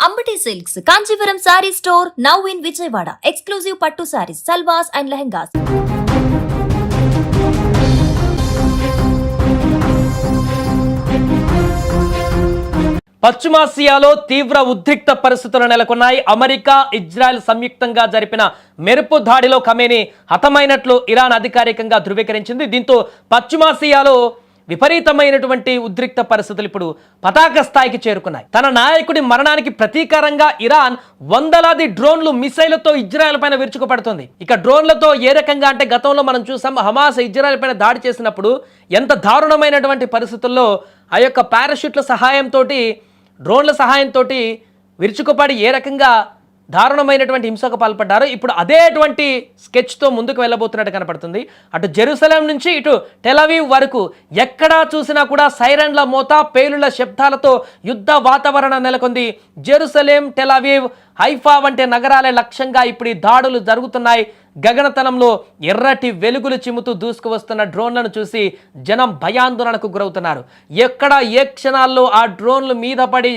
Ambati silks Kanchipuram sorry store now in Vijayawada. Exclusive పట్టు saris, సల్వాస్ and lehengas. పశ్చిమాసియాలో తీవ్ర ఉద్రిక్త పరిస్థితులు నెలకొన్నాయి. అమెరికా, ఇజ్రాయెల్ సంయుక్తంగా జరిపిన మెరుపు దాడిలో ఖమేనీ హతమైనట్లు ఇరాన్ అధికారికంగా ధృవీకరించింది. దీంతో పశ్చిమాసియాలో విపరీతమైనటువంటి ఉద్రిక్త పరిస్థితులు ఇప్పుడు పతాక స్థాయికి చేరుకున్నాయి. తన నాయకుడి మరణానికి ప్రతీకారంగా ఇరాన్ వందలాది డ్రోన్లు, మిసైళ్లతో ఇజ్రాయెల్ పైన విరుచుకుపడుతుంది. ఇక డ్రోన్లతో ఏ రకంగా అంటే గతంలో మనం చూసాం, హమాస్ ఇజ్రాయెల్ పైన దాడి చేసినప్పుడు ఎంత దారుణమైనటువంటి పరిస్థితుల్లో ఆ యొక్క పారాషూట్ల సహాయంతో, డ్రోన్ల సహాయంతో విరుచుకుపడి ఏ రకంగా దారుణమైనటువంటి హింసకు పాల్పడ్డారు. ఇప్పుడు అదేటువంటి స్కెచ్తో ముందుకు వెళ్ళబోతున్నట్టు కనపడుతుంది. అటు జెరూసలేం నుంచి ఇటు టెలవీవ్ వరకు ఎక్కడా చూసినా కూడా సైరన్ల మోత, పేలుళ్ల శబ్దాలతో యుద్ధ వాతావరణం నెలకొంది. జెరూసలేం, టెలవీవ్, హైఫా వంటి నగరాలే లక్ష్యంగా ఇప్పుడు ఈ దాడులు జరుగుతున్నాయి. గగనతలంలో ఎర్రటి వెలుగులు చిమ్ముతూ దూసుకువస్తున్న డ్రోన్లను చూసి జనం భయాందోళనకు గురవుతున్నారు. ఎక్కడ ఏ క్షణాల్లో ఆ డ్రోన్లు మీద పడి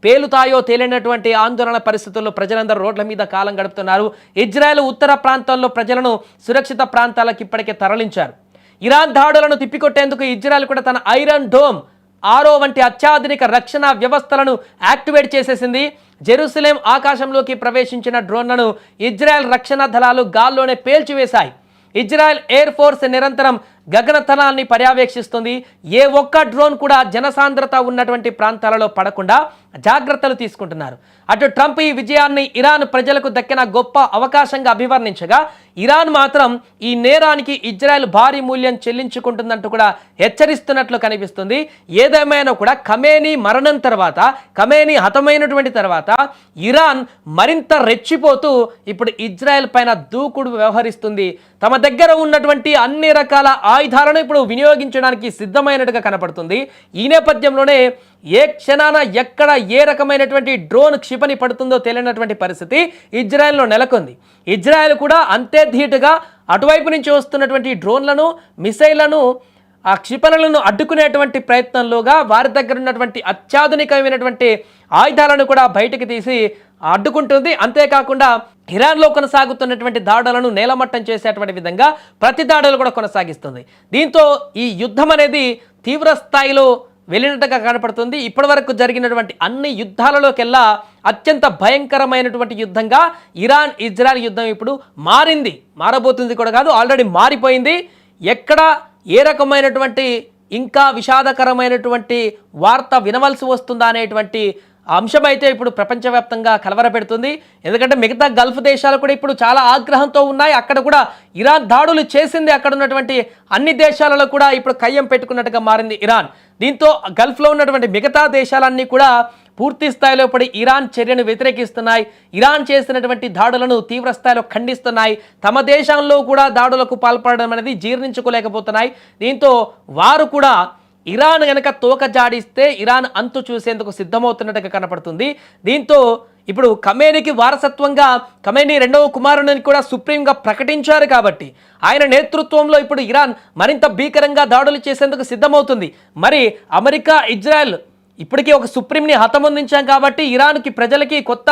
పేలుతాయో తేలినటువంటి ఆందోళన పరిస్థితుల్లో ప్రజలందరూ రోడ్ల మీద కాలం గడుపుతున్నారు. ఇజ్రాయెల్ ఉత్తర ప్రాంతాల్లో ప్రజలను సురక్షిత ప్రాంతాలకు ఇప్పటికే తరలించారు. ఇరాన్ దాడులను తిప్పికొట్టేందుకు ఇజ్రాయెల్ కూడా తన ఐరన్ డోమ్, ఆరో వంటి అత్యాధునిక రక్షణ వ్యవస్థలను యాక్టివేట్ చేసేసింది. జెరూసలేం ఆకాశంలోకి ప్రవేశించిన డ్రోన్లను ఇజ్రాయెల్ రక్షణ దళాలు గాల్లోనే పేల్చివేశాయి. ఇజ్రాయెల్ ఎయిర్ ఫోర్స్ నిరంతరం గగనతలాన్ని పర్యవేక్షిస్తుంది. ఏ ఒక్క డ్రోన్ కూడా జనసాంద్రత ఉన్నటువంటి ప్రాంతాలలో పడకుండా జాగ్రత్తలు తీసుకుంటున్నారు. అటు ట్రంప్ ఈ విజయాన్ని ఇరాన్ ప్రజలకు దక్కిన గొప్ప అవకాశంగా అభివర్ణించగా, ఇరాన్ మాత్రం ఈ నేరానికి ఇజ్రాయెల్ భారీ మూల్యం చెల్లించుకుంటుందంటూ కూడా హెచ్చరిస్తున్నట్లు కనిపిస్తుంది. ఏదేమైనా కూడా ఖమేనీ మరణం తర్వాత, ఖమేనీ హతమైనటువంటి తర్వాత ఇరాన్ మరింత రెచ్చిపోతూ ఇప్పుడు ఇజ్రాయెల్ పైన దూకుడు వ్యవహరిస్తుంది. తమ దగ్గర ఉన్నటువంటి అన్ని రకాల ఆయుధాలను ఇప్పుడు వినియోగించడానికి సిద్ధమైనట్టుగా కనపడుతుంది. ఈ నేపథ్యంలోనే ఏ క్షణాన ఎక్కడ ఏ రకమైనటువంటి డ్రోన్ క్షిపణి పడుతుందో తెలియనటువంటి పరిస్థితి ఇజ్రాయెల్లో నెలకొంది. ఇజ్రాయెల్ కూడా అంతే ధీటుగా అటువైపు నుంచి వస్తున్నటువంటి డ్రోన్లను, మిసైళ్లను, ఆ క్షిపణులను అడ్డుకునేటువంటి ప్రయత్నంలోగా వారి దగ్గర ఉన్నటువంటి అత్యాధునికమైనటువంటి ఆయుధాలను కూడా బయటకు తీసి అడ్డుకుంటుంది. అంతేకాకుండా ఇరాన్లో కొనసాగుతున్నటువంటి దాడులను నేలమట్టం చేసేటువంటి విధంగా ప్రతి దాడులు కూడా కొనసాగిస్తుంది. దీంతో ఈ యుద్ధం అనేది తీవ్ర స్థాయిలో వెళ్ళినట్టుగా కనపడుతుంది. ఇప్పటి వరకు జరిగినటువంటి అన్ని యుద్ధాలలోకెల్లా అత్యంత భయంకరమైనటువంటి యుద్ధంగా ఇరాన్ ఇజ్రాయెల్ యుద్ధం ఇప్పుడు మారబోతుంది కూడా కాదు, ఆల్రెడీ మారిపోయింది. ఎక్కడ ఏ రకమైనటువంటి ఇంకా విషాదకరమైనటువంటి వార్త వినవలసి వస్తుందా అనేటువంటి అంశం అయితే ఇప్పుడు ప్రపంచవ్యాప్తంగా కలవరపెడుతుంది. ఎందుకంటే మిగతా గల్ఫ్ దేశాలు కూడా ఇప్పుడు చాలా ఆగ్రహంతో ఉన్నాయి. అక్కడ కూడా ఇరాన్ దాడులు చేసింది. అక్కడ ఉన్నటువంటి అన్ని దేశాలలో కూడా ఇప్పుడు కయ్యం పెట్టుకున్నట్టుగా మారింది ఇరాన్. దీంతో గల్ఫ్లో ఉన్నటువంటి మిగతా దేశాలన్నీ కూడా పూర్తి స్థాయిలో పడి ఇరాన్ చర్యను వ్యతిరేకిస్తున్నాయి. ఇరాన్ చేసినటువంటి దాడులను తీవ్ర స్థాయిలో ఖండిస్తున్నాయి. తమ దేశంలో కూడా దాడులకు పాల్పడడం అనేది జీర్ణించుకోలేకపోతున్నాయి. దీంతో వారు కూడా ఇరాన్ కనుక తోక జాడిస్తే ఇరాన్ అంతు చూసేందుకు సిద్ధమవుతున్నట్టుగా కనపడుతుంది. దీంతో ఇప్పుడు ఖమేనీకి వారసత్వంగా ఖమేనీ రెండవ కుమారుడిని కూడా సుప్రీంగా ప్రకటించారు కాబట్టి ఆయన నేతృత్వంలో ఇప్పుడు ఇరాన్ మరింత భీకరంగా దాడులు చేసేందుకు సిద్ధమవుతుంది. మరి అమెరికా, ఇజ్రాయెల్ ఇప్పటికీ ఒక సుప్రీంని హతమొందించాం కాబట్టి ఇరాన్కి ప్రజలకి కొత్త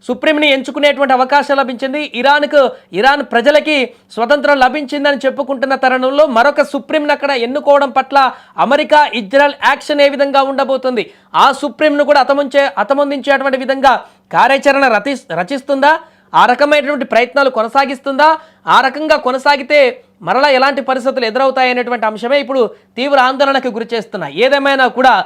సుప్రీంని ఎంచుకునేటువంటి అవకాశం లభించింది. ఇరాన్ ప్రజలకి స్వతంత్రం లభించిందని చెప్పుకుంటున్న తరుణంలో మరొక సుప్రీంని అక్కడ ఎన్నుకోవడం పట్ల అమెరికా, ఇజ్రాయెల్ యాక్షన్ ఏ విధంగా ఉండబోతుంది? ఆ సుప్రీంను కూడా హతమొందించేటువంటి విధంగా కార్యాచరణ రచిస్తుందా? ఆ రకమైనటువంటి ప్రయత్నాలు కొనసాగిస్తుందా? ఆ రకంగా కొనసాగితే మరలా ఎలాంటి పరిస్థితులు ఎదురవుతాయనేటువంటి అంశమే ఇప్పుడు తీవ్ర ఆందోళనకు గురి చేస్తున్నాయి. ఏదేమైనా కూడా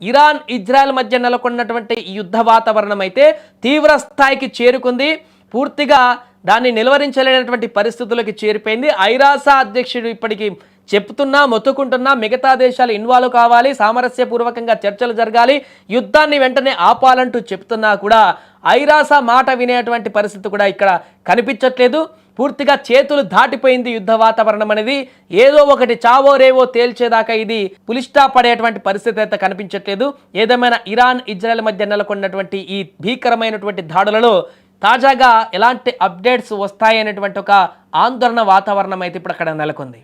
ఇరాన్, ఇజ్రాయెల్ మధ్య నెలకొన్నటువంటి ఈ యుద్ధ వాతావరణం అయితే తీవ్ర స్థాయికి చేరుకుంది. పూర్తిగా దాన్ని నిలువరించలేనటువంటి పరిస్థితులకు చేరిపోయింది. ఐరాస అధ్యక్షుడు ఇప్పటికీ చెప్తున్నా, మొత్తుకుంటున్నా మిగతా దేశాలు ఇన్వాల్వ్ కావాలి, సామరస్యపూర్వకంగా చర్చలు జరగాలి, యుద్ధాన్ని వెంటనే ఆపాలంటూ చెప్తున్నా కూడా ఐరాస మాట వినేటువంటి పరిస్థితి కూడా ఇక్కడ కనిపించట్లేదు. పూర్తిగా చేతులు దాటిపోయింది యుద్ధ వాతావరణం అనేది. ఏదో ఒకటి చావో రేవో తేల్చేదాకా ఇది పులిస్టా పడేటువంటి పరిస్థితి అయితే కనిపించట్లేదు. ఏదేమైనా ఇరాన్, ఇజ్రాయెల్ మధ్య నెలకొన్నటువంటి ఈ భీకరమైనటువంటి దాడులలో తాజాగా ఎలాంటి అప్డేట్స్ వస్తాయనేటువంటి ఒక ఆందోళన వాతావరణం అయితే ఇప్పుడు అక్కడ నెలకొంది.